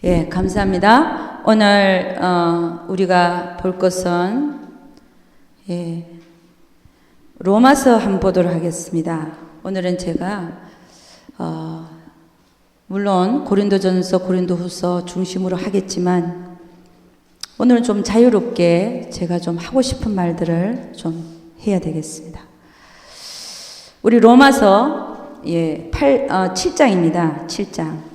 예, 감사합니다. 오늘 우리가 볼 것은 로마서 한번 보도록 하겠습니다. 오늘은 제가 물론 고린도전서, 고린도후서 중심으로 하겠지만 오늘은 좀 자유롭게 제가 좀 하고 싶은 말들을 좀 해야 되겠습니다. 우리 로마서 7장입니다. 7장.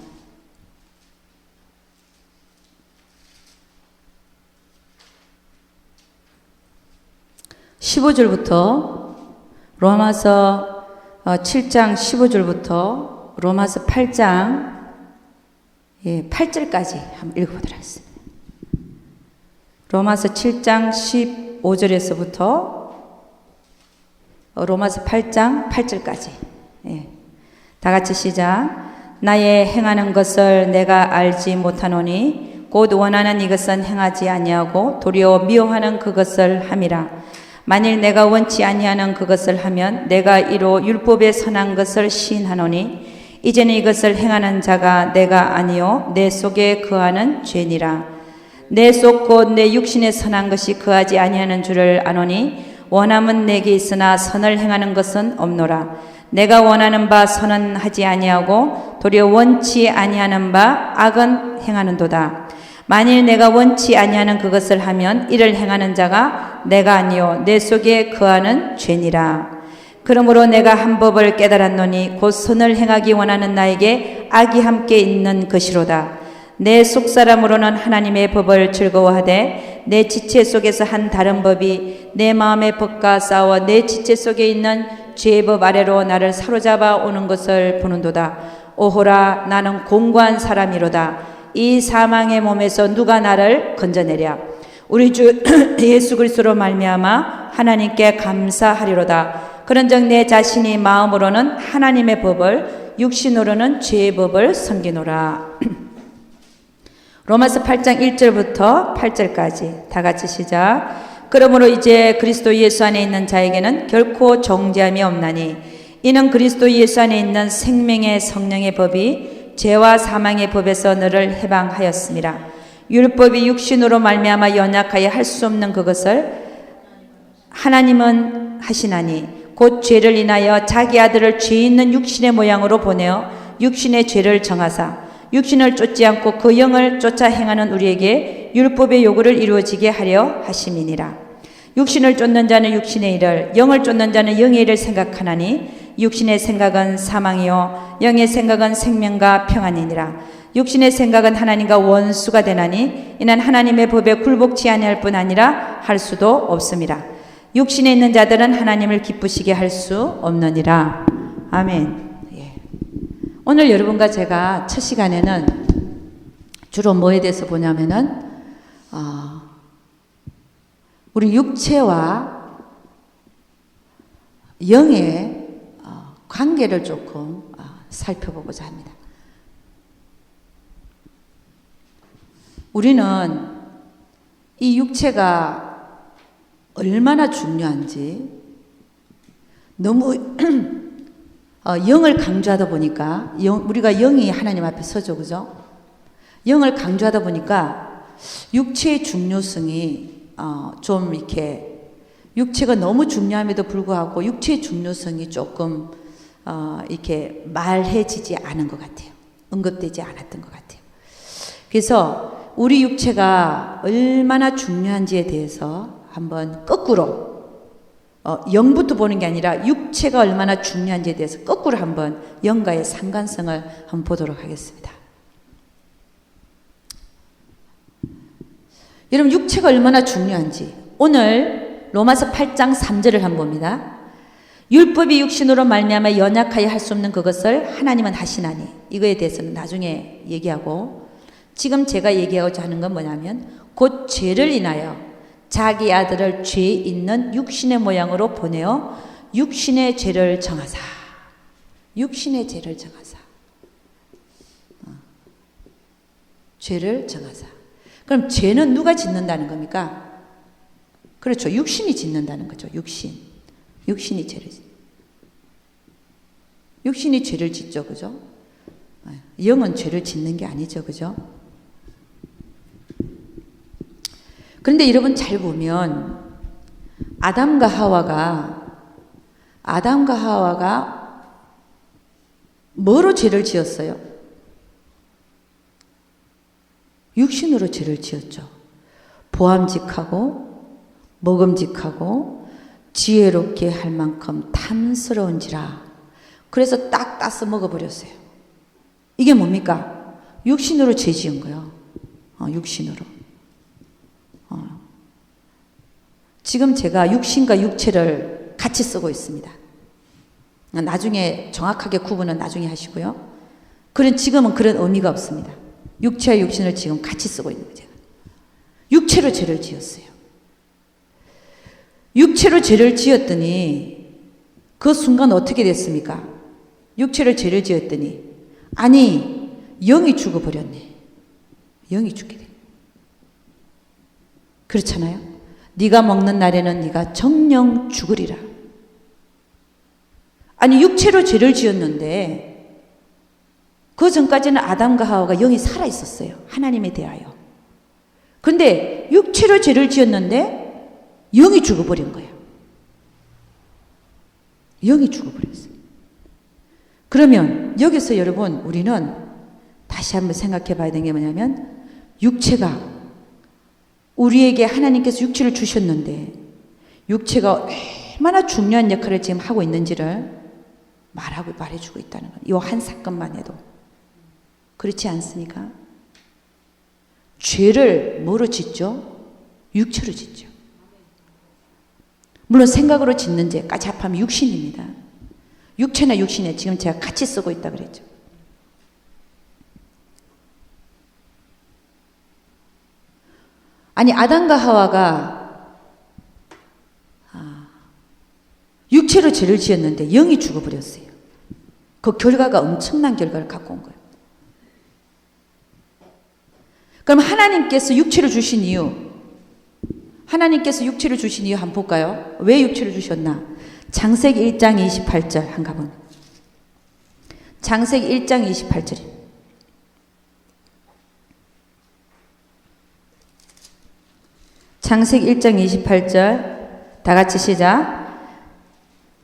15절부터 로마서 7장 15절부터 로마서 8장 8절까지 한번 읽어보도록 하겠습니다. 로마서 7장 15절에서부터 로마서 8장 8절까지 다 같이 시작. 나의 행하는 것을 내가 알지 못하노니 곧 원하는 이것은 행하지 아니하고 도리어 미워하는 그것을 함이라. 만일 내가 원치 아니하는 그것을 하면 내가 이로 율법에 선한 것을 시인하노니 이제는 이것을 행하는 자가 내가 아니요 내 속에 거하는 죄니라. 내 속 곧 내 육신에 선한 것이 거하지 아니하는 줄을 아노니 원함은 내게 있으나 선을 행하는 것은 없노라. 내가 원하는 바 선은 하지 아니하고 도리어 원치 아니하는 바 악은 행하는도다. 만일 내가 원치 아니하는 그것을 하면 이를 행하는 자가 내가 아니요 내 속에 거하는 죄니라. 그러므로 내가 한 법을 깨달았노니 곧 선을 행하기 원하는 나에게 악이 함께 있는 것이로다. 내 속사람으로는 하나님의 법을 즐거워하되 내 지체 속에서 한 다른 법이 내 마음의 법과 싸워 내 지체 속에 있는 죄의 법 아래로 나를 사로잡아 오는 것을 보는도다. 오호라, 나는 공고한 사람이로다. 이 사망의 몸에서 누가 나를 건져내랴. 우리 주 예수 그리스도로 말미암아 하나님께 감사하리로다. 그런즉 내 자신이 마음으로는 하나님의 법을 육신으로는 죄의 법을 섬기노라. 로마서 8장 1절부터 8절까지 다 같이 시작. 그러므로 이제 그리스도 예수 안에 있는 자에게는 결코 정죄함이 없나니 이는 그리스도 예수 안에 있는 생명의 성령의 법이 죄와 사망의 법에서 너를 해방하였습니다. 율법이 육신으로 말미암아 연약하여 할 수 없는 그것을 하나님은 하시나니 곧 죄를 인하여 자기 아들을 죄 있는 육신의 모양으로 보내어 육신의 죄를 정하사 육신을 쫓지 않고 그 영을 쫓아 행하는 우리에게 율법의 요구를 이루어지게 하려 하심이니라. 육신을 쫓는 자는 육신의 일을, 영을 쫓는 자는 영의 일을 생각하나니 육신의 생각은 사망이요 영의 생각은 생명과 평안이니라. 육신의 생각은 하나님과 원수가 되나니 이는 하나님의 법에 굴복치 아니할 뿐 아니라 할 수도 없습니다. 육신에 있는 자들은 하나님을 기쁘시게 할 수 없느니라. 아멘. 오늘 여러분과 제가 첫 시간에는 주로 뭐에 대해서 보냐면은 우리 육체와 영의 관계를 조금 살펴보고자 합니다. 우리는 이 육체가 얼마나 중요한지 너무 영을 강조하다 보니까 우리가 영이 하나님 앞에 서죠, 그죠? 영을 강조하다 보니까 육체의 중요성이 좀 이렇게 육체가 너무 중요함에도 불구하고 육체의 중요성이 조금 이렇게 말해지지 않은 것 같아요. 언급되지 않았던 것 같아요. 그래서 우리 육체가 얼마나 중요한지에 대해서 한번 거꾸로 영부터 보는 게 아니라 육체가 얼마나 중요한지에 대해서 거꾸로 한번 영과의 상관성을 한번 보도록 하겠습니다. 여러분, 육체가 얼마나 중요한지 오늘 로마서 8장 3절을 한번 봅니다. 율법이 육신으로 말미암아 연약하여 할 수 없는 그것을 하나님은 하시나니, 이거에 대해서는 나중에 얘기하고, 지금 제가 얘기하고자 하는 건 뭐냐면 곧 죄를 인하여 자기 아들을 죄 있는 육신의 모양으로 보내어 육신의 죄를 정하사. 육신의 죄를 정하사. 죄를 정하사. 그럼 죄는 누가 짓는다는 겁니까? 그렇죠. 육신이 짓는다는 거죠. 육신이 죄를 짓. 육신이 죄를 짓죠. 그죠? 영은 죄를 짓는 게 아니죠. 그죠? 그런데 여러분 잘 보면 아담과 하와가 뭐로 죄를 지었어요? 육신으로 죄를 지었죠. 보암직하고 먹음직하고 지혜롭게 할 만큼 탐스러운지라. 그래서 딱 따서 먹어버렸어요. 이게 뭡니까? 육신으로 죄 지은 거예요. 육신으로. 지금 제가 육신과 육체를 같이 쓰고 있습니다. 나중에 정확하게 구분은 나중에 하시고요. 지금은 그런 의미가 없습니다. 육체와 육신을 지금 같이 쓰고 있는 거죠. 육체로 죄를 지었어요. 육체로 죄를 지었더니 그 순간 어떻게 됐습니까? 육체로 죄를 지었더니 영이 죽어버렸네. 영이 죽게 돼. 그렇잖아요. 네가 먹는 날에는 네가 정령 죽으리라. 육체로 죄를 지었는데 그 전까지는 아담과 하와가 영이 살아 있었어요. 하나님에 대하여. 그런데 육체로 죄를 지었는데 영이 죽어버린 거예요. 영이 죽어버렸어요. 그러면 여기서 여러분 우리는 다시 한번 생각해 봐야 되는 게 뭐냐면 육체가 우리에게 하나님께서 육체를 주셨는데 육체가 얼마나 중요한 역할을 지금 하고 있는지를 말해주고 있다는 거예요. 이 한 사건만 해도. 그렇지 않습니까? 죄를 뭐로 짓죠? 육체로 짓죠. 물론 생각으로 짓는 죄까지 합하면 육신입니다. 육체나 육신에 지금 제가 같이 쓰고 있다 그랬죠. 아담과 하와가 육체로 죄를 지었는데 영이 죽어버렸어요. 그 결과가 엄청난 결과를 갖고 온 거예요. 그럼 하나님께서 육체를 주신 이유 한번 볼까요? 왜 육체를 주셨나? 창세기 1장 28절 한가 보면 창세기 1장 28절 창세기 1장 28절 다 같이 시작.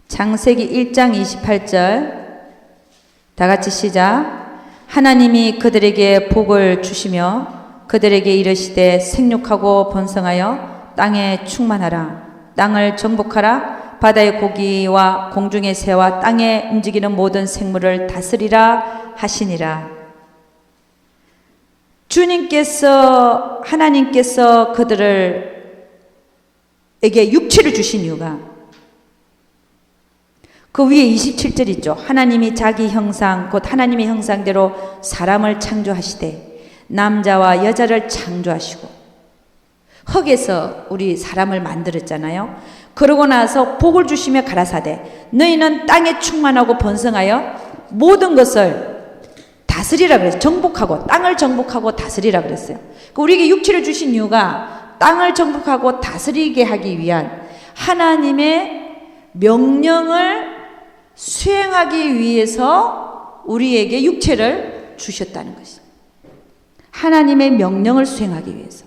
창세기 1장 28절 다 같이 시작. 하나님이 그들에게 복을 주시며 그들에게 이르시되 생육하고 번성하여 땅에 충만하라. 땅을 정복하라. 바다의 고기와 공중의 새와 땅에 움직이는 모든 생물을 다스리라 하시니라. 하나님께서 그들에게 육체를 주신 이유가 그 위에 27절 있죠. 하나님이 자기 형상 곧 하나님의 형상대로 사람을 창조하시되 남자와 여자를 창조하시고 흙에서 우리 사람을 만들었잖아요. 그러고 나서 복을 주시며 가라사대 너희는 땅에 충만하고 번성하여 모든 것을 다스리라 그랬어요. 정복하고 땅을 정복하고 다스리라 그랬어요. 우리에게 육체를 주신 이유가 땅을 정복하고 다스리게 하기 위한 하나님의 명령을 수행하기 위해서 우리에게 육체를 주셨다는 것이죠. 하나님의 명령을 수행하기 위해서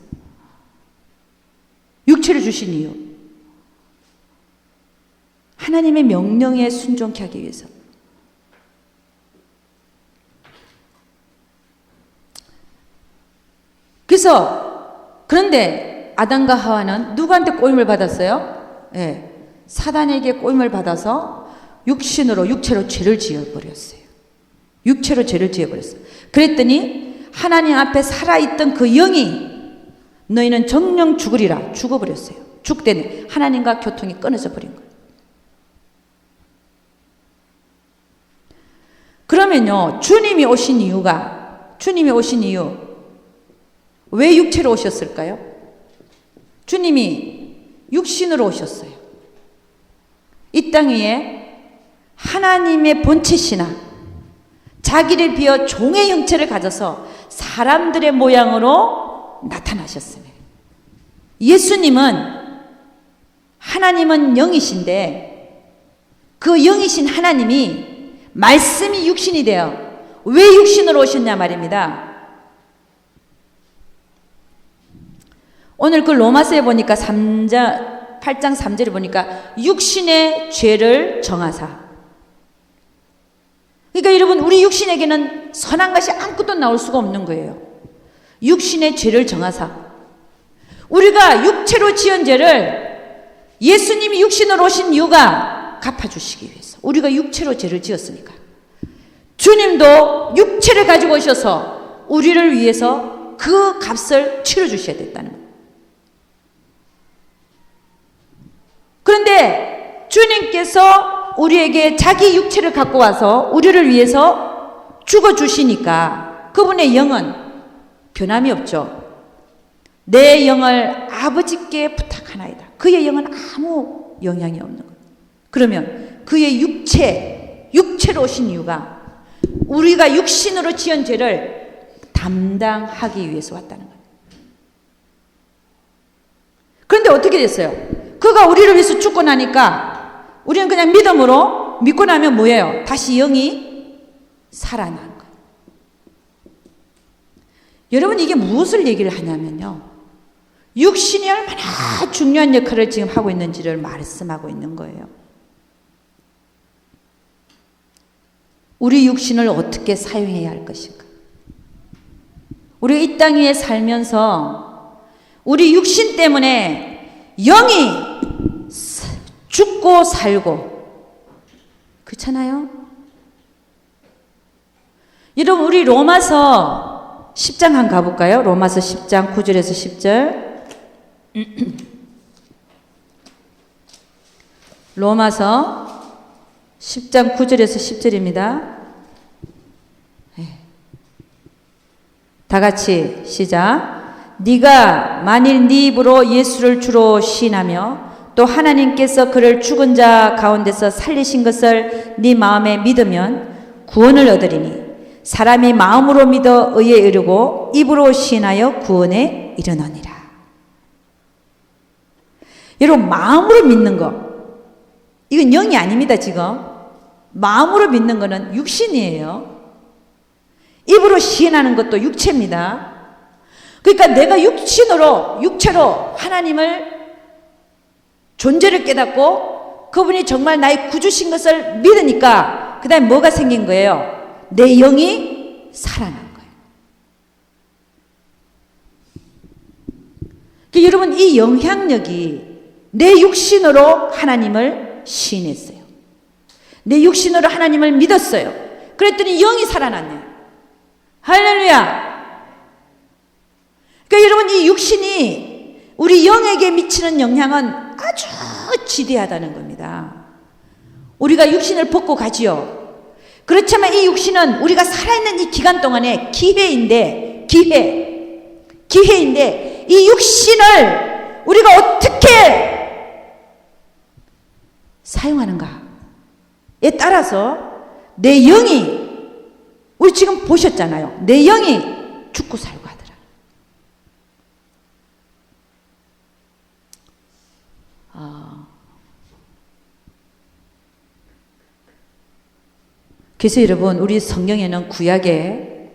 육체를 주신 이유 하나님의 명령에 순종케 하기 위해서. 그런데 아담과 하와는 누구한테 꼬임을 받았어요? 사단에게 꼬임을 받아서 육체로 죄를 지어버렸어요. 육체로 죄를 지어버렸어요. 그랬더니 하나님 앞에 살아있던 그 영이 너희는 정령 죽으리라 죽어버렸어요. 죽대네. 하나님과 교통이 끊어져 버린 거예요. 그러면요 주님이 오신 이유 왜 육체로 오셨을까요? 주님이 육신으로 오셨어요. 이 땅 위에 하나님의 본체시나 자기를 비어 종의 형체를 가져서 사람들의 모양으로 나타나셨습니다. 하나님은 영이신데 그 영이신 하나님이 말씀이 육신이 되어 왜 육신으로 오셨냐 말입니다. 오늘 그 로마서에 보니까 8장 3절에 보니까 육신의 죄를 정하사. 그러니까 여러분, 우리 육신에게는 선한 것이 아무것도 나올 수가 없는 거예요. 육신의 죄를 정하사. 우리가 육체로 지은 죄를 예수님이 육신으로 오신 이유가 갚아주시기 위해서. 우리가 육체로 죄를 지었으니까. 주님도 육체를 가지고 오셔서 우리를 위해서 그 값을 치러주셔야 됐다는 거예요. 그런데 주님께서 우리에게 자기 육체를 갖고 와서 우리를 위해서 죽어주시니까 그분의 영은 변함이 없죠. 내 영을 아버지께 부탁하나이다. 그의 영은 아무 영향이 없는 거예요. 그러면 그의 육체로 오신 이유가 우리가 육신으로 지은 죄를 담당하기 위해서 왔다는 거예요. 그런데 어떻게 됐어요? 그가 우리를 위해서 죽고 나니까 우리는 그냥 믿음으로 믿고 나면 뭐예요? 다시 영이 살아난 거예요. 여러분, 이게 무엇을 얘기를 하냐면요, 육신이 얼마나 중요한 역할을 지금 하고 있는지를 말씀하고 있는 거예요. 우리 육신을 어떻게 사용해야 할 것인가? 우리 이 땅 위에 살면서 우리 육신 때문에 영이 죽고 살고 그렇잖아요? 여러분, 우리 로마서 10장 한번 가볼까요? 로마서 10장 9절에서 10절. 로마서 10장 9절에서 10절입니다. 다 같이 시작. 네가 만일 네 입으로 예수를 주로 시인하며 또 하나님께서 그를 죽은 자 가운데서 살리신 것을 네 마음에 믿으면 구원을 얻으리니 사람이 마음으로 믿어 의에 이르고 입으로 시인하여 구원에 이르느니라. 여러분, 마음으로 믿는 거, 이건 영이 아닙니다. 지금 마음으로 믿는 거는 육신이에요. 입으로 시인하는 것도 육체입니다. 그러니까 내가 육체로 하나님을 존재를 깨닫고 그분이 정말 나의 구주신 것을 믿으니까 그 다음에 뭐가 생긴 거예요? 내 영이 살아난 거예요. 그러니까 여러분, 이 영향력이 내 육신으로 하나님을 시인했어요. 내 육신으로 하나님을 믿었어요. 그랬더니 영이 살아났네요. 할렐루야. 그러니까 여러분, 이 육신이 우리 영에게 미치는 영향은 아주 지대하다는 겁니다. 우리가 육신을 벗고 가지요. 그렇지만 이 육신은 우리가 살아있는 이 기간 동안에 기회인데 이 육신을 우리가 어떻게 사용하는가에 따라서 내 영이, 우리 지금 보셨잖아요. 내 영이 죽고 살고 하더라. 그래서 여러분, 우리 성경에는 구약에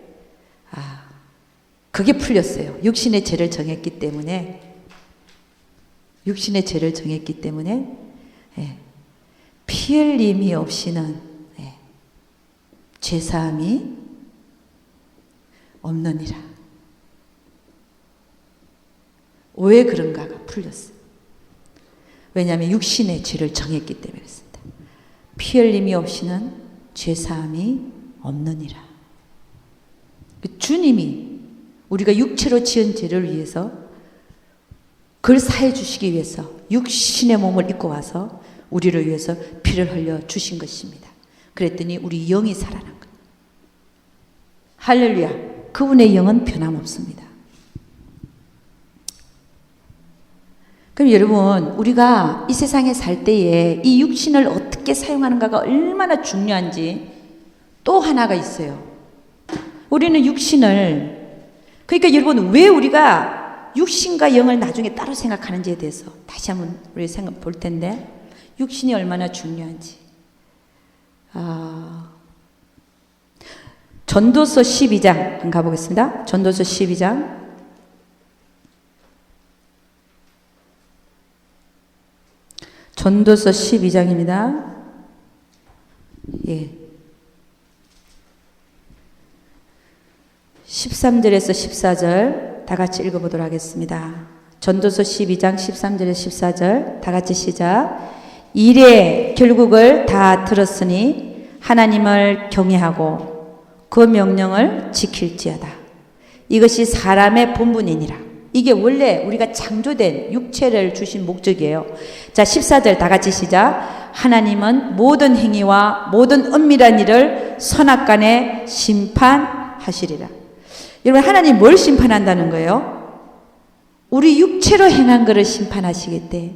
그게 풀렸어요. 육신의 죄를 정했기 때문에 피 흘림이 없이는 죄사함이 없느니라. 왜 그런가가 풀렸어요. 왜냐하면 육신의 죄를 정했기 때문에 그렇습니다. 피 흘림이 없이는 죄사함이 없느니라. 주님이 우리가 육체로 지은 죄를 위해서 그걸 사해 주시기 위해서 육신의 몸을 입고 와서 우리를 위해서 피를 흘려 주신 것입니다. 그랬더니 우리 영이 살아난 거예요. 할렐루야. 그분의 영은 변함없습니다. 그럼 여러분, 우리가 이 세상에 살 때에 이 육신을 어떻게 사용하는가가 얼마나 중요한지 또 하나가 있어요. 우리는 육신을, 그러니까 여러분, 왜 우리가 육신과 영을 나중에 따로 생각하는지에 대해서 다시 한번 우리 생각 볼 텐데, 육신이 얼마나 중요한지. 전도서 12장 한번 가보겠습니다. 전도서 12장 전도서 12장입니다. 예. 13절에서 14절 다 같이 읽어보도록 하겠습니다. 전도서 12장 13절에서 14절 다 같이 시작. 일의 결국을 다 들었으니 하나님을 경외하고 그 명령을 지킬지어다. 이것이 사람의 본분이니라. 이게 원래 우리가 창조된 육체를 주신 목적이에요. 자, 14절 다 같이 시작. 하나님은 모든 행위와 모든 은밀한 일을 선악간에 심판하시리라. 여러분, 하나님 뭘 심판한다는 거예요? 우리 육체로 행한 것을 심판하시겠대.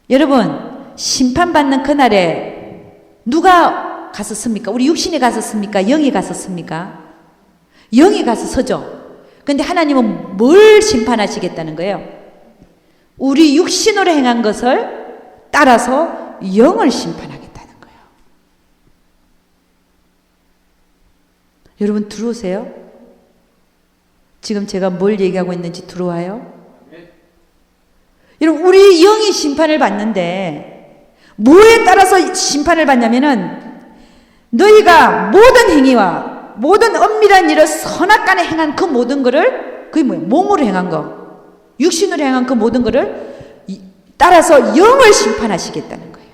여러분, 심판받는 그날에 누가 갔었습니까? 우리 육신이 갔었습니까? 영이 갔었습니까? 영이 가서 서죠. 근데 하나님은 뭘 심판하시겠다는 거예요? 우리 육신으로 행한 것을 따라서 영을 심판하겠다는 거예요. 여러분 들어오세요? 지금 제가 뭘 얘기하고 있는지 들어와요? 여러분, 우리 영이 심판을 받는데 뭐에 따라서 심판을 받냐면은 너희가 모든 행위와 모든 엄밀한 일을 선악간에 행한 그 모든 거를, 그게 뭐예요? 몸으로 행한 거, 육신으로 행한 그 모든 거를 따라서 영을 심판하시겠다는 거예요.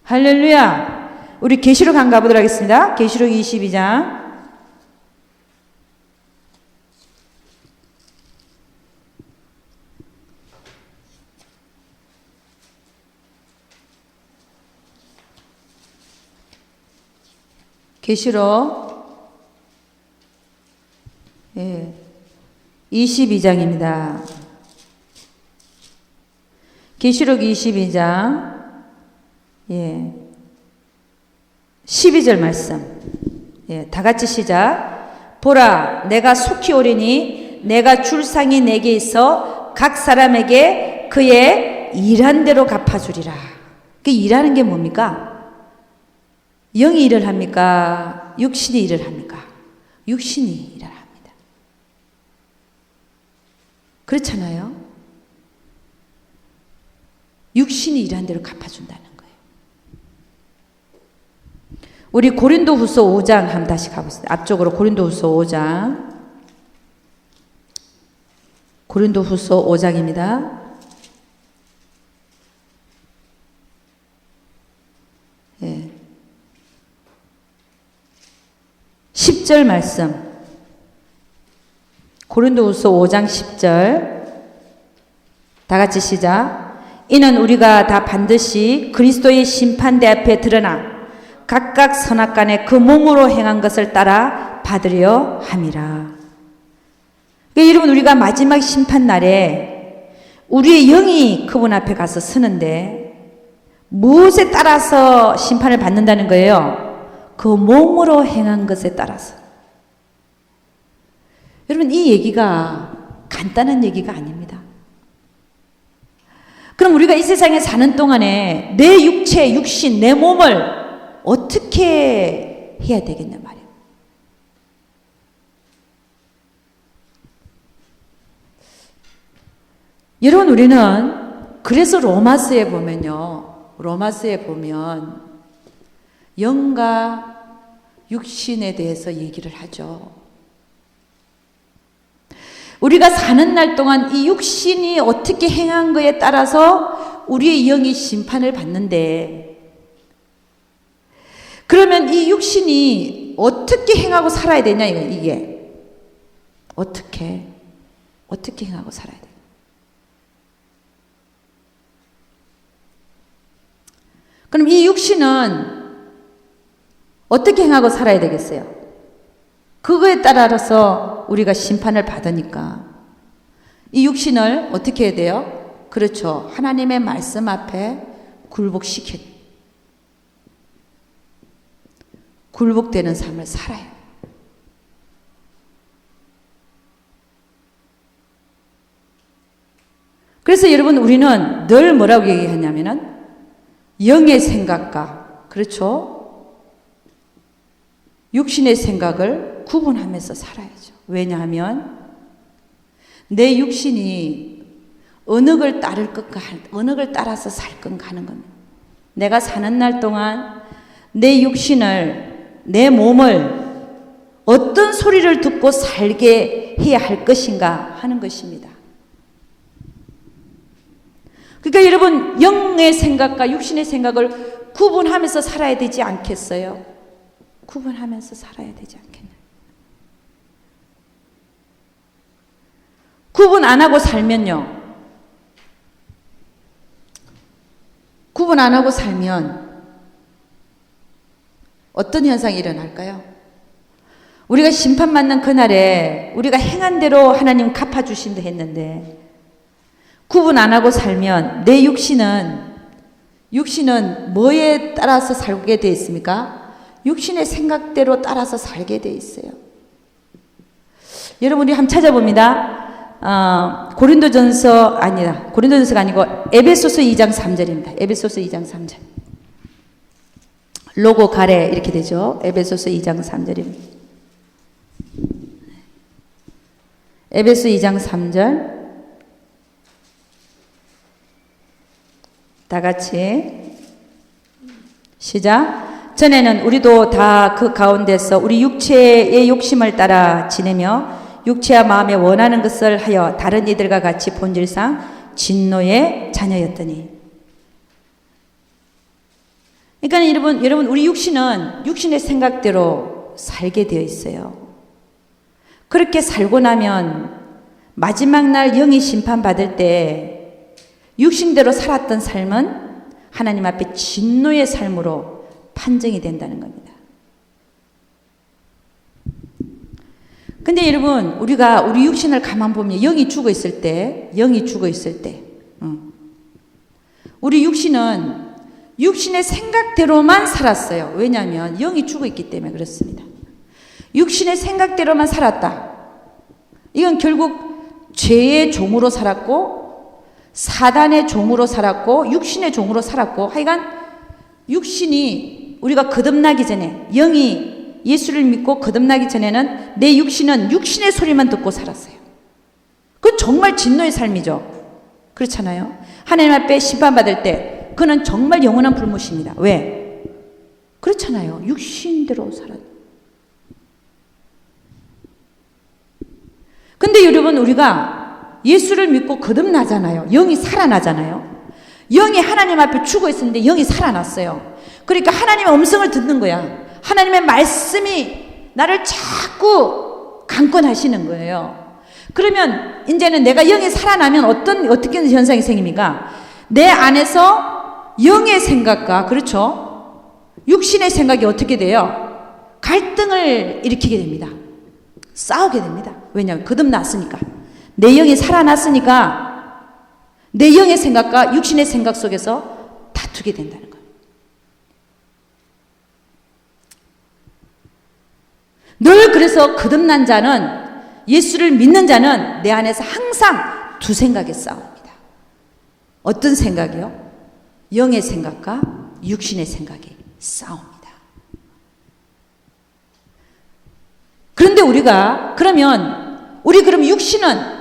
할렐루야. 우리 계시록 한번 가보도록 하겠습니다. 계시록 22장. 계시록 22장입니다. 계시록 22장 12절 말씀. 다 같이 시작. 보라, 내가 속히 오리니 내가 줄 상이 내게 있어 각 사람에게 그의 일한 대로 갚아주리라. 그 일하는 게 뭡니까? 영이 일을 합니까? 육신이 일을 합니까? 육신이 일을 합니다. 그렇잖아요. 육신이 일한 대로 갚아준다는 거예요. 우리 고린도후서 5장 한번 다시 가보겠습니다. 앞쪽으로 고린도후서 5장. 고린도후서 5장입니다. 10절 말씀. 고린도후서 5장 10절 다 같이 시작. 이는 우리가 다 반드시 그리스도의 심판대 앞에 드러나 각각 선악간에 그 몸으로 행한 것을 따라 받으려 함이라. 그러니까 여러분, 우리가 마지막 심판날에 우리의 영이 그분 앞에 가서 서는데 무엇에 따라서 심판을 받는다는 거예요? 그 몸으로 행한 것에 따라서. 여러분, 이 얘기가 간단한 얘기가 아닙니다. 그럼 우리가 이 세상에 사는 동안에 내 육체, 육신, 내 몸을 어떻게 해야 되겠냐 말이에요. 여러분, 우리는 그래서 로마서에 보면 영과 육신에 대해서 얘기를 하죠. 우리가 사는 날 동안 이 육신이 어떻게 행한 거에 따라서 우리의 영이 심판을 받는데, 그러면 이 육신이 어떻게 행하고 살아야 되냐, 이게. 어떻게 행하고 살아야 돼. 그럼 이 육신은 어떻게 행하고 살아야 되겠어요? 그거에 따라서 우리가 심판을 받으니까 이 육신을 어떻게 해야 돼요? 그렇죠. 하나님의 말씀 앞에 굴복되는 삶을 살아요. 그래서 여러분, 우리는 늘 뭐라고 얘기하냐면은 영의 생각과, 그렇죠, 육신의 생각을 구분하면서 살아야죠. 왜냐하면 내 육신이 어느 걸 어느 걸 따라서 살 건가 하는 겁니다. 내가 사는 날 동안 내 육신을, 내 몸을 어떤 소리를 듣고 살게 해야 할 것인가 하는 것입니다. 그러니까 여러분, 영의 생각과 육신의 생각을 구분하면서 살아야 되지 않겠어요? 구분하면서 살아야 되지 않겠나요? 구분 안 하고 살면요, 구분 안 하고 살면 어떤 현상이 일어날까요? 우리가 심판받는 그날에 우리가 행한 대로 하나님 갚아주신다 했는데, 구분 안 하고 살면 내 육신은 뭐에 따라서 살게 되어 있습니까? 육신의 생각대로 따라서 살게 되어 있어요. 여러분, 우리 한번 찾아봅니다. 고린도전서가 아니고 에베소서 2장 3절입니다. 에베소서 2장 3절. 로고 가래 이렇게 되죠. 에베소서 2장 3절입니다. 에베소 2장 3절. 다 같이 시작. 전에는 우리도 다 그 가운데서 우리 육체의 욕심을 따라 지내며 육체와 마음에 원하는 것을 하여 다른 이들과 같이 본질상 진노의 자녀였더니. 그러니까 여러분 우리 육신은 육신의 생각대로 살게 되어 있어요. 그렇게 살고 나면 마지막 날 영이 심판받을 때 육신대로 살았던 삶은 하나님 앞에 진노의 삶으로 판정이 된다는 겁니다. 근데 여러분, 우리가 우리 육신을 가만 보면 영이 죽어 있을 때, 우리 육신은 육신의 생각대로만 살았어요. 왜냐하면 영이 죽어 있기 때문에 그렇습니다. 육신의 생각대로만 살았다. 이건 결국 죄의 종으로 살았고, 사단의 종으로 살았고, 육신의 종으로 살았고, 하여간 육신이 우리가 거듭나기 전에, 영이 예수를 믿고 거듭나기 전에는 내 육신은 육신의 소리만 듣고 살았어요. 그건 정말 진노의 삶이죠. 그렇잖아요. 하나님 앞에 심판받을 때 그는 정말 영원한 불못입니다. 왜? 그렇잖아요. 육신대로 살았. 근데 여러분, 우리가 예수를 믿고 거듭나잖아요. 영이 살아나잖아요. 영이 하나님 앞에 죽어 있었는데 영이 살아났어요. 그러니까 하나님의 음성을 듣는 거야. 하나님의 말씀이 나를 자꾸 강권하시는 거예요. 그러면 이제는 내가 영이 살아나면 어떻게 현상이 생깁니까? 내 안에서 영의 생각과, 그렇죠? 육신의 생각이 어떻게 돼요? 갈등을 일으키게 됩니다. 싸우게 됩니다. 왜냐하면 거듭났으니까. 내 영이 살아났으니까 내 영의 생각과 육신의 생각 속에서 다투게 된다는 거예요. 늘 그래서 거듭난 자는, 예수를 믿는 자는 내 안에서 항상 두 생각의 싸움입니다. 어떤 생각이요? 영의 생각과 육신의 생각의 싸움입니다. 그런데 그럼 육신은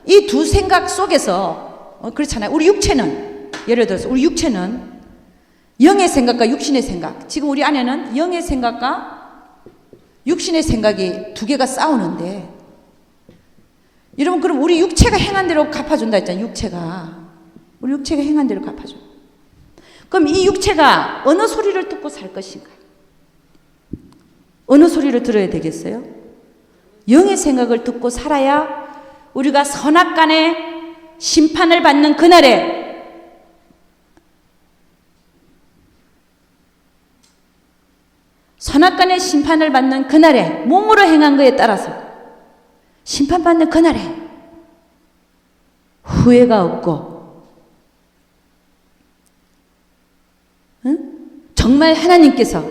이 두 생각 속에서, 그렇잖아요. 우리 육체는, 예를 들어서 우리 육체는 영의 생각과 육신의 생각, 지금 우리 안에는 영의 생각과 육신의 생각이 두 개가 싸우는데, 여러분, 그럼 우리 육체가 행한 대로 갚아준다 했잖아요. 우리 육체가 행한 대로 갚아줘. 그럼 이 육체가 어느 소리를 듣고 살 것인가? 어느 소리를 들어야 되겠어요? 영의 생각을 듣고 살아야 우리가 선악간의 심판을 받는 그날에 선악간의 심판을 받는 그날에, 몸으로 행한 것에 따라서 심판받는 그날에 후회가 없고, 정말 하나님께서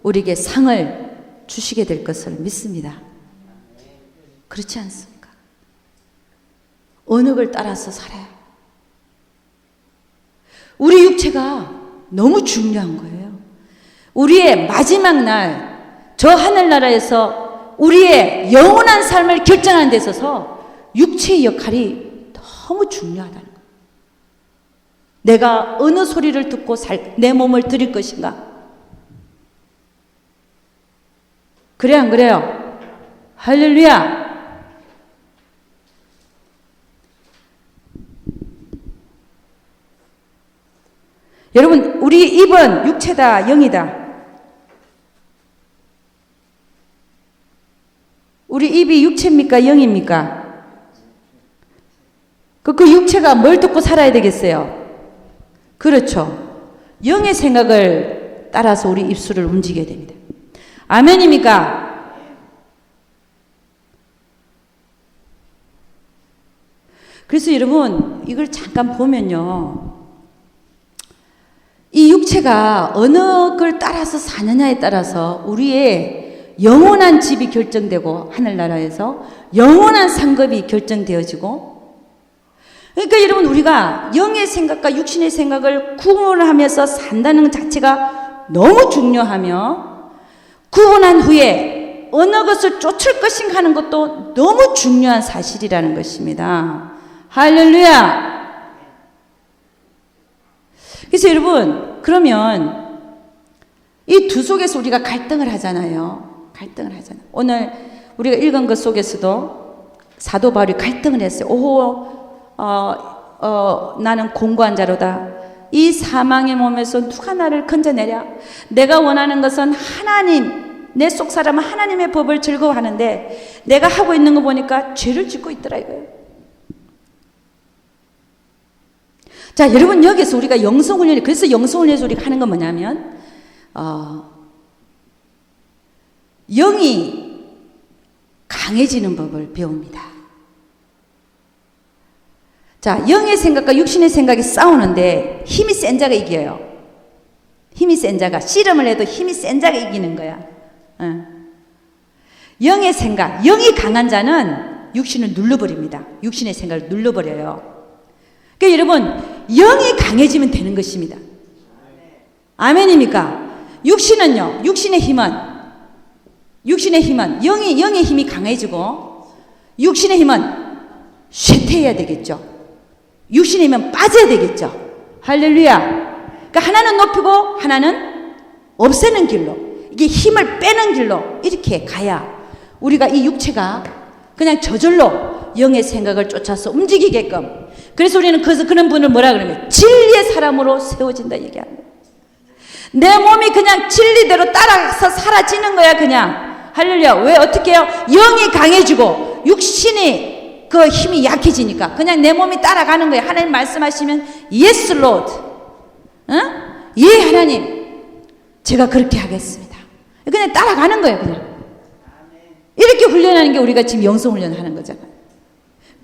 우리에게 상을 주시게 될 것을 믿습니다. 그렇지 않습니까? 어느 걸 따라서 살아요. 우리 육체가 너무 중요한 거예요. 우리의 마지막 날, 저 하늘나라에서 우리의 영원한 삶을 결정하는 데 있어서 육체의 역할이 너무 중요하다는 거예요. 내가 어느 소리를 듣고 내 몸을 드릴 것인가? 그래 안 그래요? 할렐루야! 여러분, 우리 입은 육체다, 영이다. 우리 입이 육체입니까, 영입니까? 그 육체가 뭘 듣고 살아야 되겠어요? 그렇죠. 영의 생각을 따라서 우리 입술을 움직여야 됩니다. 아멘입니까? 그래서 여러분, 이걸 잠깐 보면요. 이 육체가 어느 걸 따라서 사느냐에 따라서 우리의 영원한 집이 결정되고, 하늘나라에서 영원한 상급이 결정되어지고, 그러니까 여러분, 우리가 영의 생각과 육신의 생각을 구분하면서 산다는 것 자체가 너무 중요하며, 구분한 후에 어느 것을 쫓을 것인가 하는 것도 너무 중요한 사실이라는 것입니다. 할렐루야! 그래서 여러분, 그러면 이 두 속에서 우리가 갈등을 하잖아요. 갈등을 하잖아요. 오늘 우리가 읽은 것 속에서도 사도 바울이 갈등을 했어요. 나는 공고한 자로다. 이 사망의 몸에서 누가 나를 건져내랴? 내가 원하는 것은 하나님, 내 속 사람은 하나님의 법을 즐거워하는데 내가 하고 있는 거 보니까 죄를 짓고 있더라 이거예요. 자, 여러분, 여기서 우리가 영성훈련이, 그래서 영성훈련에서 우리가 하는 건 뭐냐면, 영이 강해지는 법을 배웁니다. 자, 영의 생각과 육신의 생각이 싸우는데 힘이 센 자가 이겨요. 힘이 센 자가, 씨름을 해도 힘이 센 자가 이기는 거야. 영의 생각, 영이 강한 자는 육신을 눌러버립니다. 육신의 생각을 눌러버려요. 그러니까 여러분, 영이 강해지면 되는 것입니다. 아멘입니까? 육신은요, 육신의 힘은 영의 힘이 강해지고, 육신의 힘은 쇠퇴해야 되겠죠. 육신의 힘은 빠져야 되겠죠. 할렐루야. 그러니까 하나는 높이고 하나는 없애는 길로, 이게 힘을 빼는 길로 이렇게 가야 우리가 이 육체가 그냥 저절로 영의 생각을 쫓아서 움직이게끔. 그래서 우리는 그런 분을 뭐라 그러면 진리의 사람으로 세워진다 얘기합니다. 내 몸이 그냥 진리대로 따라서 사라지는 거야, 그냥. 할렐루야. 왜 어떻게 해요? 영이 강해지고 육신이 그 힘이 약해지니까 그냥 내 몸이 따라가는 거예요. 하나님 말씀하시면 Yes, Lord. 예, 하나님. 제가 그렇게 하겠습니다. 그냥 따라가는 거예요, 그냥. 이렇게 훈련하는 게 우리가 지금 영성훈련 하는 거잖아요.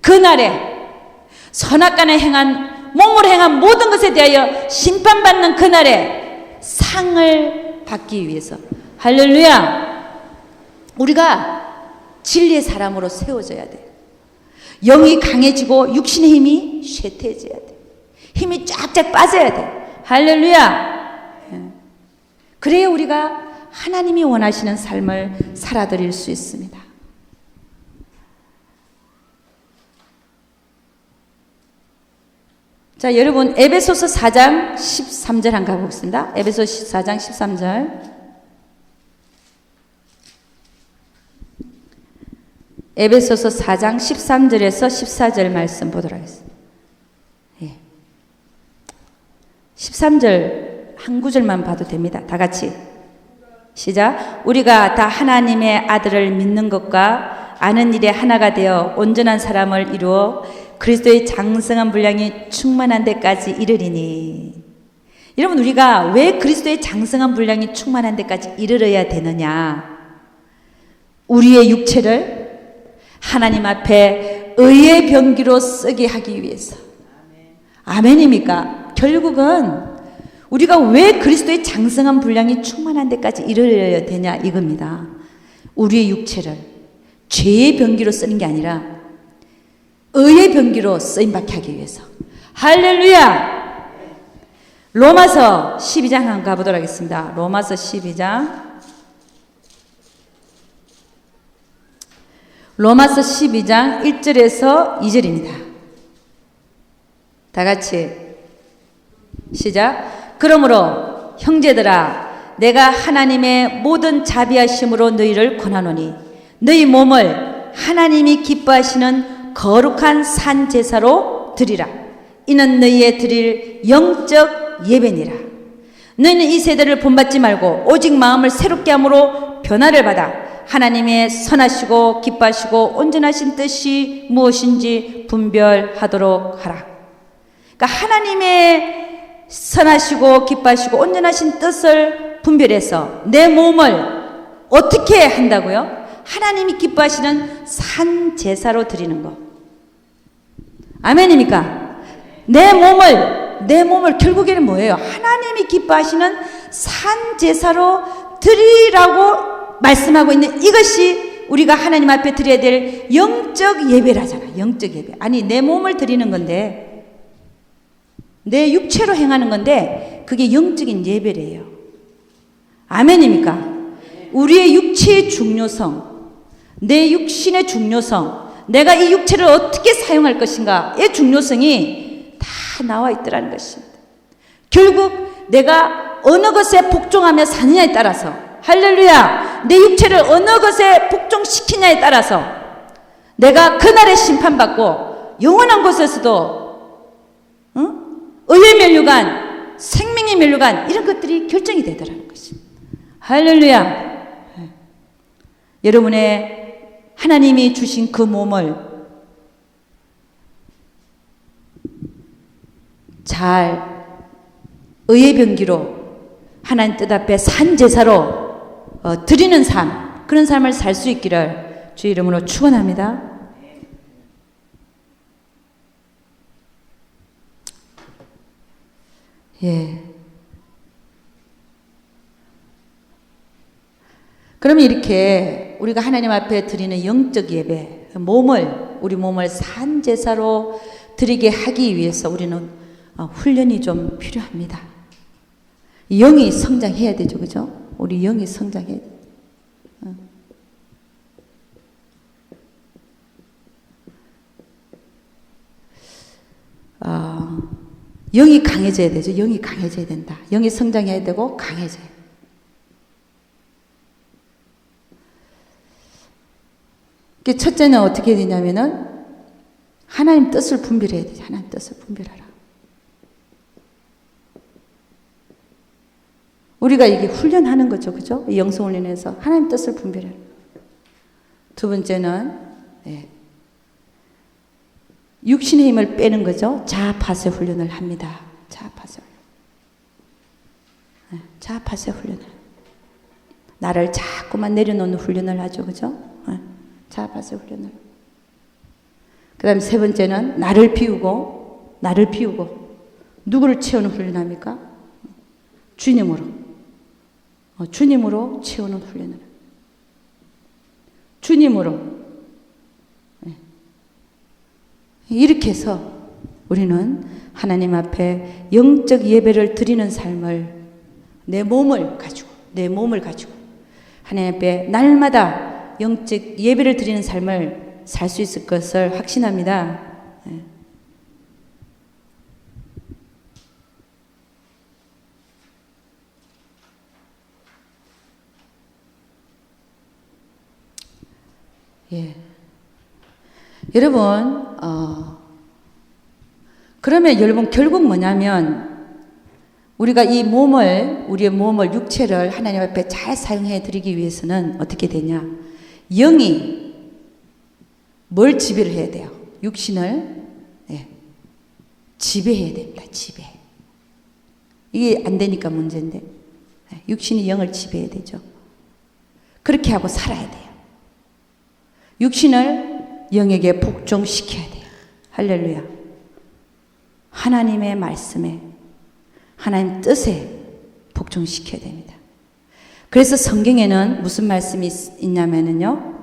그날에 선악간에 행한, 몸으로 행한 모든 것에 대하여 심판받는 그날에 상을 받기 위해서, 할렐루야, 우리가 진리의 사람으로 세워져야 돼요. 영이 강해지고 육신의 힘이 쇠퇴해져야 돼요. 힘이 쫙쫙 빠져야 돼요. 할렐루야. 그래야 우리가 하나님이 원하시는 삶을 살아드릴 수 있습니다. 자, 여러분, 에베소서 4장 13절 한번 가보겠습니다. 에베소서 4장 13절. 에베소서 4장 13절에서 14절 말씀 보도록 하겠습니다. 13절 한 구절만 봐도 됩니다. 다 같이 시작. 우리가 다 하나님의 아들을 믿는 것과 아는 일에 하나가 되어 온전한 사람을 이루어 그리스도의 장성한 분량이 충만한 데까지 이르리니. 여러분, 우리가 왜 그리스도의 장성한 분량이 충만한 데까지 이르러야 되느냐? 우리의 육체를 하나님 앞에 의의 병기로 쓰게 하기 위해서. 아멘입니까? 결국은 우리가 왜 그리스도의 장성한 분량이 충만한 데까지 이르러야 되냐 이겁니다. 우리의 육체를 죄의 병기로 쓰는 게 아니라 의의 병기로 쓰임받게 하기 위해서. 할렐루야. 로마서 12장 한번 가보도록 하겠습니다. 로마서 12장. 로마서 12장 1절에서 2절입니다. 다 같이 시작. 그러므로 형제들아 내가 하나님의 모든 자비하심으로 너희를 권하노니 너희 몸을 하나님이 기뻐하시는 거룩한 산 제사로 드리라. 이는 너희의 드릴 영적 예배니라. 너희는 이 세대를 본받지 말고 오직 마음을 새롭게 함으로 변화를 받아 하나님의 선하시고 기뻐하시고 온전하신 뜻이 무엇인지 분별하도록 하라. 그러니까 하나님의 선하시고 기뻐하시고 온전하신 뜻을 분별해서 내 몸을 어떻게 한다고요? 하나님이 기뻐하시는 산 제사로 드리는 거. 아멘입니까? 내 몸을 결국에는 뭐예요? 하나님이 기뻐하시는 산 제사로 드리라고 말씀하고 있는 이것이 우리가 하나님 앞에 드려야 될 영적 예배라잖아. 영적 예배. 아니 내 몸을 드리는 건데 내 육체로 행하는 건데 그게 영적인 예배래요. 아멘입니까? 우리의 육체의 중요성, 내 육신의 중요성, 내가 이 육체를 어떻게 사용할 것인가의 중요성이 다 나와 있더라는 것입니다. 결국 내가 어느 것에 복종하며 사느냐에 따라서, 할렐루야, 내 육체를 어느 것에 복종시키냐에 따라서 내가 그날에 심판받고 영원한 곳에서도 의의 면류관, 생명의 면류관 이런 것들이 결정이 되더라는 것입니다. 할렐루야. 여러분의 하나님이 주신 그 몸을 잘 의의 병기로 하나님 뜻 앞에 산 제사로 드리는 삶, 그런 삶을 살 수 있기를 주의 이름으로 축원합니다. 예. 그러면 이렇게 우리가 하나님 앞에 드리는 영적 예배, 우리 몸을 산 제사로 드리게 하기 위해서 우리는 훈련이 좀 필요합니다. 영이 성장해야 되죠, 그죠? 우리 영이 성장해야 돼요. 영이 강해져야 되죠. 영이 강해져야 된다. 영이 성장해야 되고 강해져야. 첫째는 어떻게 되냐면은 하나님 뜻을 분별해야 되죠. 하나님 뜻을 분별하라. 우리가 이게 훈련하는 거죠. 그죠? 영성훈련에서 하나님 뜻을 분별하라. 두 번째는 육신의 힘을 빼는 거죠. 자아파세 훈련을 합니다. 자아파세 훈련. 자아파세 훈련을. 나를 자꾸만 내려놓는 훈련을 하죠. 그죠? 자아파세 훈련을. 그 다음에 세 번째는 나를 비우고 누구를 채우는 훈련합니까? 주님으로 채우는 훈련을. 주님으로. 이렇게 해서 우리는 하나님 앞에 영적 예배를 드리는 삶을 내 몸을 가지고 하나님 앞에 날마다 영적 예배를 드리는 삶을 살 수 있을 것을 확신합니다. 예. 여러분, 그러면 여러분 결국 뭐냐면 우리가 우리의 몸을, 육체를 하나님 앞에 잘 사용해 드리기 위해서는 어떻게 되냐? 영이 뭘 지배를 해야 돼요? 육신을 지배해야 됩니다. 지배. 이게 안 되니까 문제인데 육신이 영을 지배해야 되죠. 그렇게 하고 살아야 돼요. 육신을 영에게 복종시켜야 돼요. 할렐루야. 하나님의 말씀에, 하나님 뜻에 복종시켜야 됩니다. 그래서 성경에는 무슨 말씀이 있냐면요.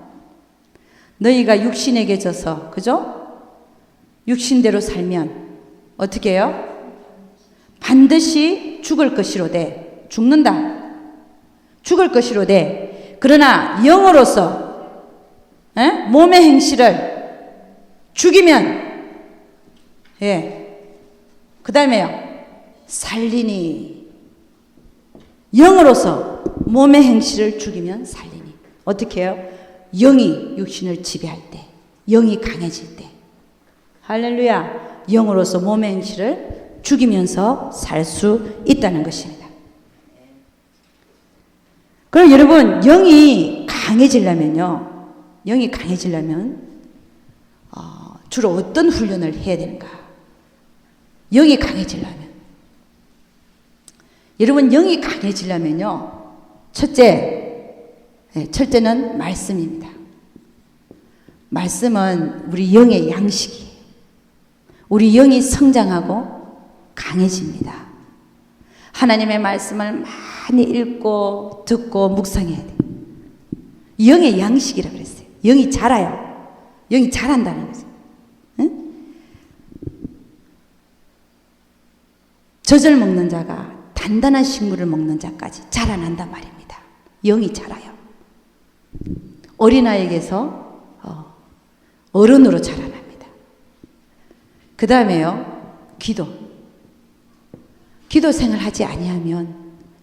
너희가 육신에게 져서, 그죠? 육신대로 살면 어떻게 해요? 반드시 죽을 것이로되, 죽는다. 죽을 것이로되, 그러나 영으로서 몸의 행실을 죽이면 그 다음에요 살리니. 영으로서 몸의 행실을 죽이면 살리니. 어떻게 해요? 영이 육신을 지배할 때, 영이 강해질 때. 할렐루야. 영으로서 몸의 행실을 죽이면서 살 수 있다는 것입니다. 그럼 여러분, 영이 강해지려면요, 영이 강해지려면 주로 어떤 훈련을 해야 되는가? 영이 강해지려면, 여러분, 영이 강해지려면요, 첫째는 말씀입니다. 말씀은 우리 영의 양식이에요. 우리 영이 성장하고 강해집니다. 하나님의 말씀을 많이 읽고 듣고 묵상해야 돼요. 영의 양식이라 그랬어요. 영이 자라요. 영이 자란다는 거죠. 응? 젖을 먹는 자가 단단한 식물을 먹는 자까지 자라난단 말입니다. 영이 자라요. 어린아이에게서 어른으로 자라납니다. 그 다음에요, 기도 생활하지 아니하면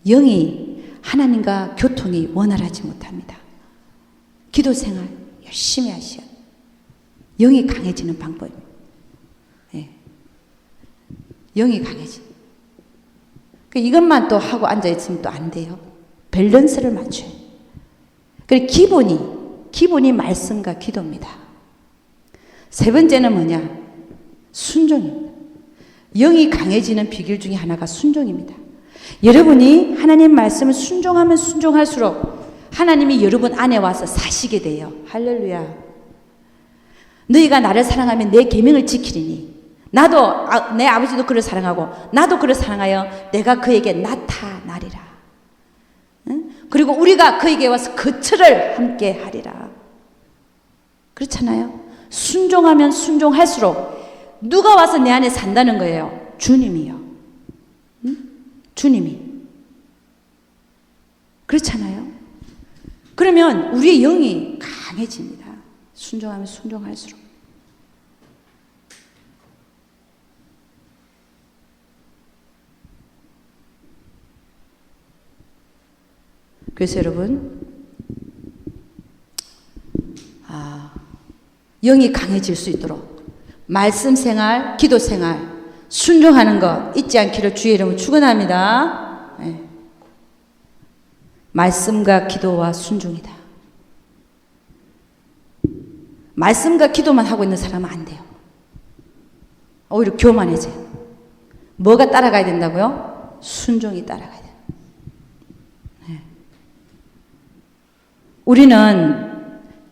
영이 하나님과 교통이 원활하지 못합니다. 기도 생활 열심히 하셔야 영이 강해지는 방법입니다. 네. 영이 강해지. 이것만 또 하고 앉아있으면 또 안 돼요. 밸런스를 맞춰요. 그리고 기본이 말씀과 기도입니다. 세 번째는 뭐냐? 순종입니다. 영이 강해지는 비결 중에 하나가 순종입니다. 여러분이 하나님 말씀을 순종하면 순종할수록 하나님이 여러분 안에 와서 사시게 돼요. 할렐루야. 너희가 나를 사랑하면 내 계명을 지키리니 나도 내 아버지도 그를 사랑하고 나도 그를 사랑하여 내가 그에게 나타나리라. 응? 그리고 우리가 그에게 와서 거처를 함께 하리라. 그렇잖아요. 순종하면 순종할수록 누가 와서 내 안에 산다는 거예요? 주님이요. 응? 주님이. 그렇잖아요. 그러면 우리의 영이 강해집니다. 순종하면 순종할수록. 그래서 여러분, 영이 강해질 수 있도록 말씀 생활, 기도 생활, 순종하는 것 잊지 않기를 주의 이름으로 축원합니다. 네. 말씀과 기도와 순종이다. 말씀과 기도만 하고 있는 사람은 안 돼요. 오히려 교만해져요. 뭐가 따라가야 된다고요? 순종이 따라가야 돼요. 네. 우리는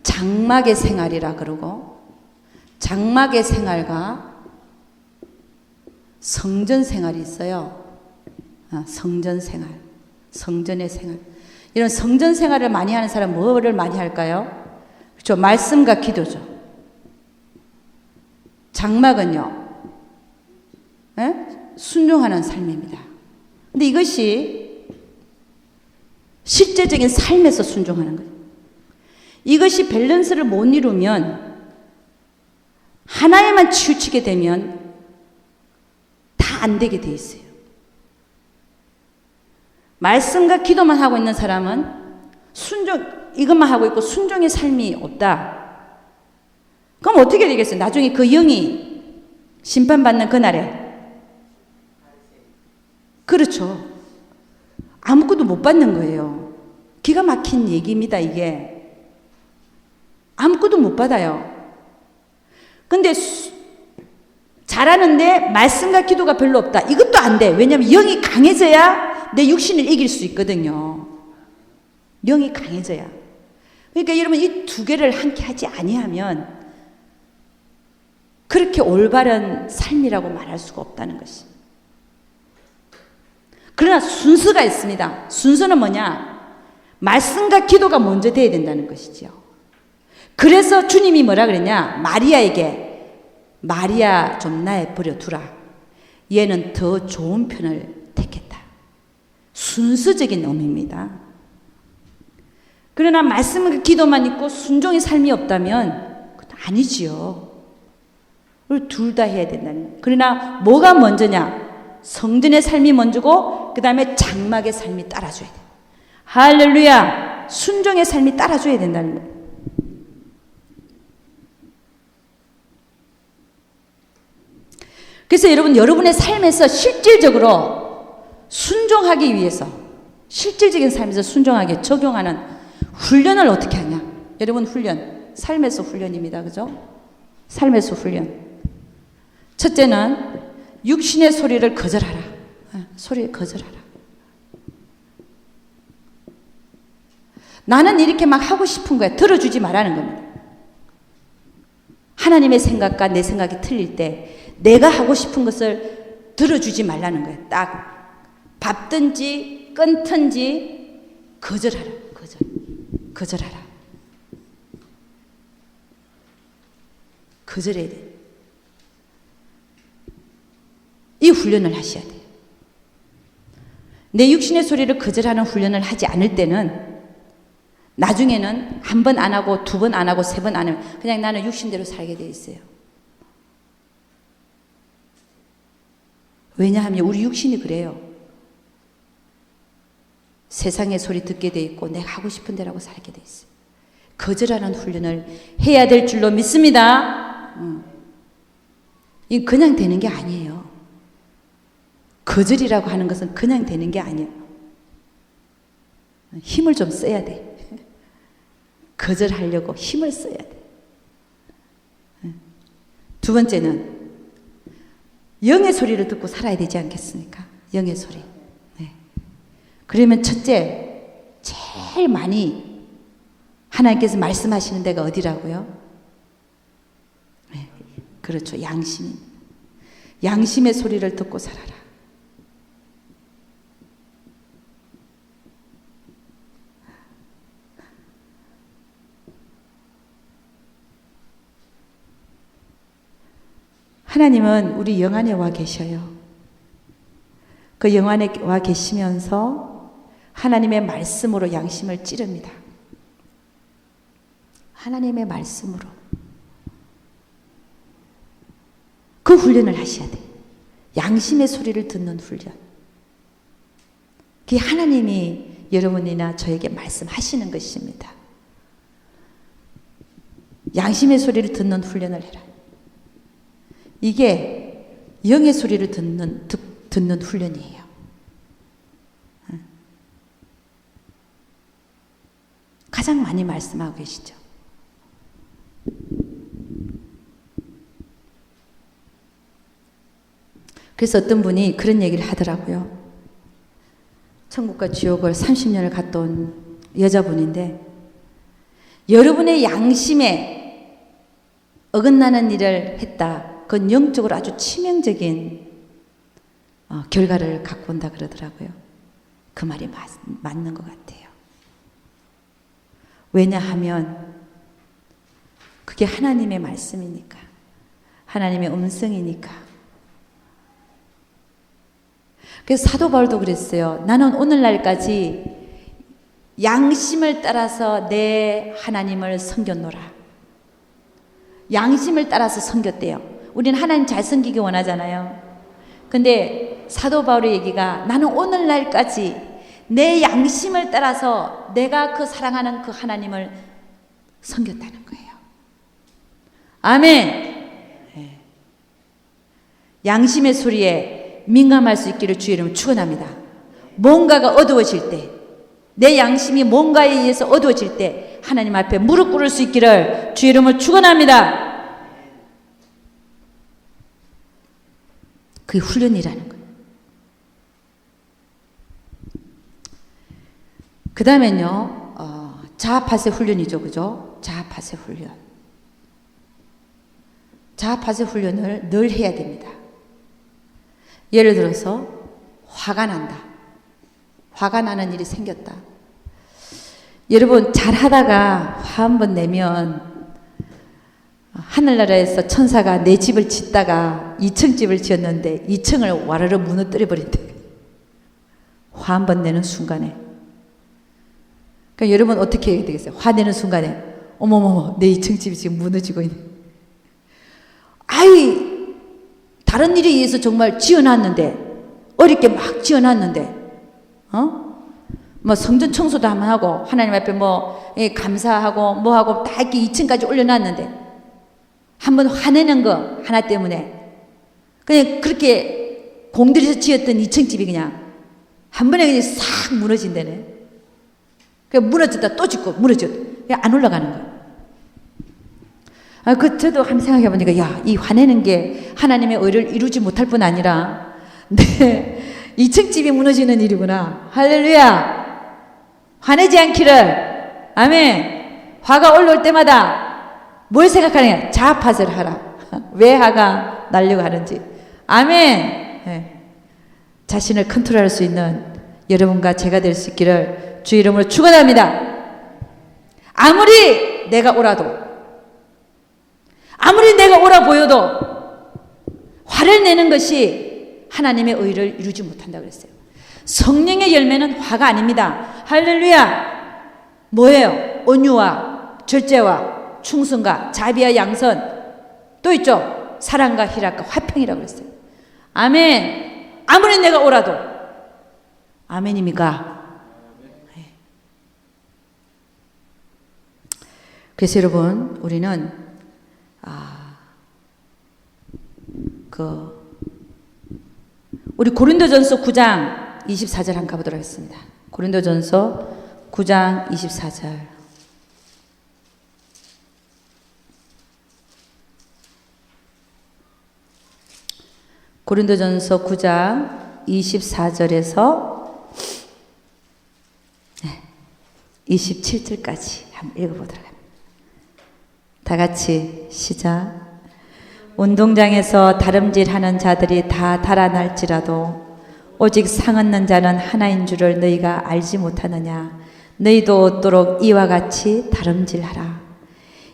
장막의 생활이라 그러고 장막의 생활과 성전 생활이 있어요. 성전 생활, 성전의 생활. 이런 성전 생활을 많이 하는 사람 뭐를 많이 할까요? 그렇죠. 말씀과 기도죠. 장막은요, 순종하는 삶입니다. 근데 이것이 실제적인 삶에서 순종하는 거예요. 이것이 밸런스를 못 이루면 하나에만 치우치게 되면 다 안 되게 돼 있어요. 말씀과 기도만 하고 있는 사람은 이것만 하고 있고 순종의 삶이 없다. 그럼 어떻게 되겠어요? 나중에 그 영이 심판받는 그날에. 그렇죠. 아무것도 못 받는 거예요. 기가 막힌 얘기입니다, 이게. 아무것도 못 받아요. 근데 잘하는데 말씀과 기도가 별로 없다. 이것도 안 돼. 왜냐하면 영이 강해져야 내 육신을 이길 수 있거든요. 영이 강해져야. 그러니까 여러분 이 두 개를 함께 하지 아니하면 그렇게 올바른 삶이라고 말할 수가 없다는 것이. 그러나 순서가 있습니다. 순서는 뭐냐? 말씀과 기도가 먼저 돼야 된다는 것이죠. 그래서 주님이 뭐라 그랬냐? 마리아에게 마리아 좀 나에 버려두라. 얘는 더 좋은 편을 택했다. 순서적인 의미입니다. 그러나 말씀과 기도만 있고 순종의 삶이 없다면 그건 아니지요. 둘 다 해야 된다는. 그러나 뭐가 먼저냐? 성전의 삶이 먼저고 그 다음에 장막의 삶이 따라줘야 돼. 할렐루야. 순종의 삶이 따라줘야 된다는 거예요. 그래서 여러분의 삶에서 실질적으로 순종하기 위해서, 실질적인 삶에서 순종하게 적용하는 훈련을 어떻게 하냐? 여러분, 훈련, 삶에서 훈련입니다. 그죠? 삶에서 훈련. 첫째는 육신의 소리를 거절하라. 소리를 거절하라. 나는 이렇게 막 하고 싶은 거야. 들어주지 말라는 겁니다. 하나님의 생각과 내 생각이 틀릴 때 내가 하고 싶은 것을 들어주지 말라는 거예요. 딱 밟든지 끊든지 거절하라. 거절하라. 거절해야 돼. 이 훈련을 하셔야 돼요. 내 육신의 소리를 거절하는 훈련을 하지 않을 때는 나중에는 한 번 안 하고 두 번 안 하고 세 번 안 하면 그냥 나는 육신대로 살게 돼 있어요. 왜냐하면 우리 육신이 그래요. 세상의 소리 듣게 돼 있고 내가 하고 싶은 대로 살게 돼 있어요. 거절하는 훈련을 해야 될 줄로 믿습니다. 이게 그냥 되는 게 아니에요. 거절이라고 하는 것은 그냥 되는 게 아니에요. 힘을 좀 써야 돼. 거절하려고 힘을 써야 돼. 두 번째는 영의 소리를 듣고 살아야 되지 않겠습니까? 영의 소리. 네. 그러면 첫째, 제일 많이 하나님께서 말씀하시는 데가 어디라고요? 네. 그렇죠. 양심입니다. 양심의 소리를 듣고 살아라. 하나님은 우리 영 안에 와 계셔요. 그 영 안에 와 계시면서 하나님의 말씀으로 양심을 찌릅니다. 하나님의 말씀으로. 그 훈련을 하셔야 돼요. 양심의 소리를 듣는 훈련. 그게 하나님이 여러분이나 저에게 말씀하시는 것입니다. 양심의 소리를 듣는 훈련을 해라. 이게 영의 소리를 듣는 훈련이에요. 가장 많이 말씀하고 계시죠. 그래서 어떤 분이 그런 얘기를 하더라고요. 천국과 지옥을 30년을 갔다 온 여자분인데, 여러분의 양심에 어긋나는 일을 했다. 그건 영적으로 아주 치명적인 결과를 갖고 온다 그러더라고요. 그 말이 맞는 것 같아요. 왜냐하면 그게 하나님의 말씀이니까, 하나님의 음성이니까. 그래서 사도 바울도 그랬어요. 나는 오늘날까지 양심을 따라서 내 하나님을 섬겼노라. 양심을 따라서 섬겼대요. 우리는 하나님 잘 섬기기 원하잖아요. 근데 사도 바울의 얘기가 나는 오늘날까지 내 양심을 따라서 내가 그 사랑하는 그 하나님을 섬겼다는 거예요. 아멘. 네. 양심의 소리에 민감할 수 있기를 주의 이름으로 축원합니다. 뭔가가 어두워질 때, 내 양심이 뭔가에 의해서 어두워질 때 하나님 앞에 무릎 꿇을 수 있기를 주의 이름으로 축원합니다. 그게 훈련이라는 거예요. 그 다음엔요, 자아파세 훈련이죠. 그죠? 자아파세 훈련. 자아파세 훈련을 늘 해야 됩니다. 예를 들어서, 화가 난다. 화가 나는 일이 생겼다. 여러분, 잘 하다가 화 한번 내면, 하늘나라에서 천사가 내 집을 짓다가 2층 집을 지었는데 2층을 와르르 무너뜨려 버린대. 화 한 번 내는 순간에. 그러니까 여러분 어떻게 해야 되겠어요? 화 내는 순간에 어머머머 내 2층 집이 지금 무너지고 있네. 아이 다른 일에 의해서 정말 지어놨는데 어렵게 막 지어놨는데, 뭐 성전 청소도 한번 하고 하나님 앞에 뭐 감사하고 뭐하고 다 이렇게 2층까지 올려놨는데 한번 화내는 거 하나 때문에 그냥 그렇게 공들여서 지었던 2층 집이 그냥 한 번에 그냥 싹 무너진다네. 그냥 무너졌다 또 짓고 무너졌다. 그냥 안 올라가는 거야. 저도 한번 생각해 보니까, 야, 이 화내는 게 하나님의 의를 이루지 못할 뿐 아니라, 2층 집이 무너지는 일이구나. 할렐루야! 화내지 않기를, 아멘! 화가 올라올 때마다 뭘 생각하느냐? 자아파를 하라. 왜 화가 날려고 하는지. 아멘! 네. 자신을 컨트롤할 수 있는 여러분과 제가 될 수 있기를 주 이름으로 축원합니다. 아무리 내가 옳아도, 아무리 내가 옳아 보여도 화를 내는 것이 하나님의 의를 이루지 못한다고 그랬어요. 성령의 열매는 화가 아닙니다. 할렐루야! 뭐예요? 온유와 절제와 충성과 자비와 양선, 또 있죠? 사랑과 희락과 화평이라고 그랬어요. 아멘. 아무리 내가 옳아도. 아멘입니까? 그래서 여러분, 우리는 우리 고린도전서 9장 24절 한번 가보도록 하겠습니다. 고린도전서 9장 24절. 고린도전서 9장 24절에서 27절까지 한번 읽어보도록 합니다. 다 같이 시작. 운동장에서 다름질하는 자들이 다 달아날지라도 오직 상 얻는 자는 하나인 줄을 너희가 알지 못하느냐. 너희도 얻도록 이와 같이 다름질하라.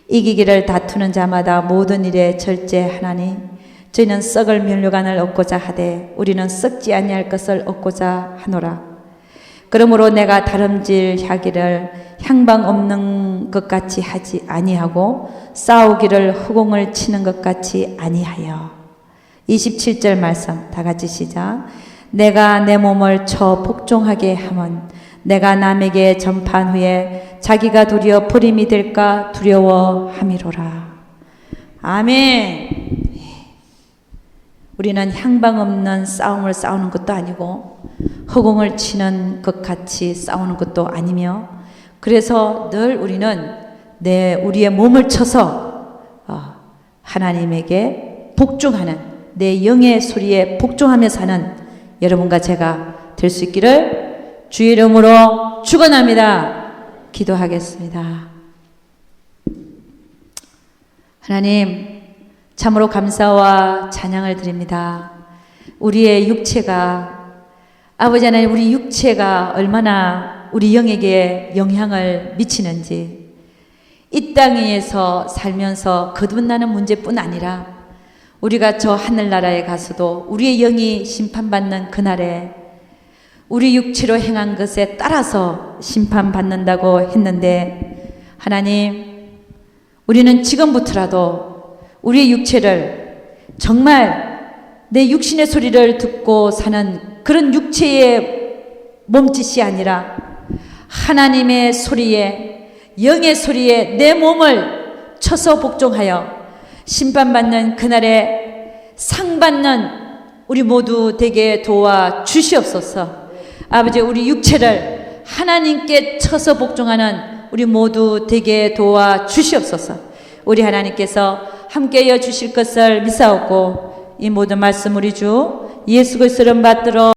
이기기를 다투는 자마다 모든 일에 절제하나니 저희는 썩을 면류관을 얻고자 하되 우리는 썩지 아니할 것을 얻고자 하노라. 그러므로 내가 다름질하기를 향방 없는 것 같이 하지 아니하고 싸우기를 후공을 치는 것 같이 아니하여. 27절 말씀 다 같이 시작. 내가 내 몸을 쳐 복종하게 함은 내가 남에게 전판 후에 자기가 도리어 버림이 될까 두려워함이로라. 아멘. 우리는 향방 없는 싸움을 싸우는 것도 아니고 허공을 치는 것 같이 싸우는 것도 아니며, 그래서 늘 우리는 우리의 몸을 쳐서 하나님에게 복종하는, 내 영의 소리에 복종하며 사는 여러분과 제가 될 수 있기를 주의 이름으로 축원합니다. 기도하겠습니다. 하나님, 참으로 감사와 찬양을 드립니다. 우리의 육체가, 아버지 하나님, 우리 육체가 얼마나 우리 영에게 영향을 미치는지, 이 땅 위에서 살면서 거듭나는 문제뿐 아니라 우리가 저 하늘나라에 가서도 우리의 영이 심판받는 그날에 우리 육체로 행한 것에 따라서 심판받는다고 했는데, 하나님, 우리는 지금부터라도 우리의 육체를 정말 내 육신의 소리를 듣고 사는 그런 육체의 몸짓이 아니라 하나님의 소리에, 영의 소리에 내 몸을 쳐서 복종하여 심판받는 그날에 상받는 우리 모두 되게 도와 주시옵소서. 아버지, 우리 육체를 하나님께 쳐서 복종하는 우리 모두 되게 도와 주시옵소서. 우리 하나님께서 함께하여 주실 것을 믿사옵고 이 모든 말씀 우리 주 예수 그리스도를 받들어